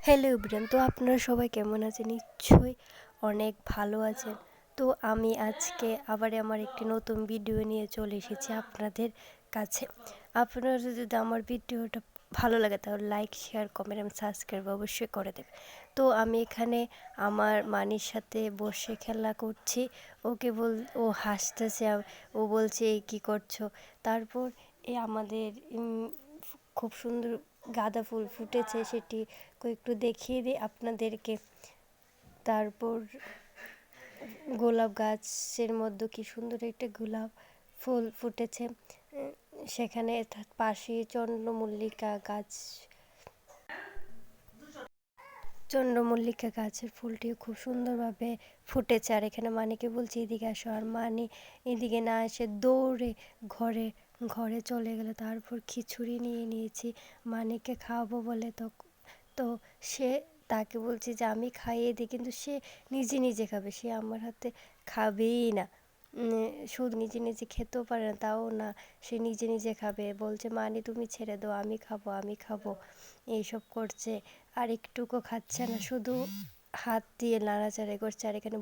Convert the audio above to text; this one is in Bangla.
হ্যালো এভরিওয়ান, তো আপনারা সবাই কেমন আছেন? নিশ্চয়ই অনেক ভালো আছেন। তো আমি আজকে আবার আমার একটি নতুন ভিডিও নিয়ে চলে এসেছি আপনাদের কাছে। আপনারা যদি আমার ভিডিওটা ভালো লাগে তাহলে লাইক, শেয়ার, কমেন্ট এবং সাবস্ক্রাইব অবশ্যই করে দেবেন। তো আমি এখানে আমার মানির সাথে বসে খেলা করছি। ও হাসতেছে, ও বলছে এই কী করছো। তারপর আমাদের খুব সুন্দর গাঁদা ফুল ফুটেছে, সেটি একটু দেখিয়ে দিই আপনাদেরকে। তারপর গোলাপ গাছের মধ্যে কি সুন্দর একটা গোলাপ ফুল ফুটেছে। সেখানে পাশে চন্দ্রমল্লিকা গাছের ফুলটিও খুব সুন্দরভাবে ফুটেছে। আর এখানে মানিকে বলছি এদিকে আসো, আর মানি এদিকে না এসে দৌড়ে ঘরে ঘরে চলে গেলো। তারপর খিচুড়ি নিয়ে নিয়েছি মানিকে খাওয়াবো বলে। তো সে তাকে বলছি যে আমি খাইয়ে দিই, কিন্তু সে নিজে নিজে খাবে, সে আমার হাতে খাবেই না। শুধু নিজে নিজে খেতেও পারে না, তাও না, সে নিজে নিজে খাবে। বলছে মানি তুমি ছেড়ে দাও, আমি খাবো আমি খাবো, এইসব করছে। আর একটুকু খাচ্ছে না, শুধু হাত দিয়ে নাড়াচাড়া করছে। আর এখানে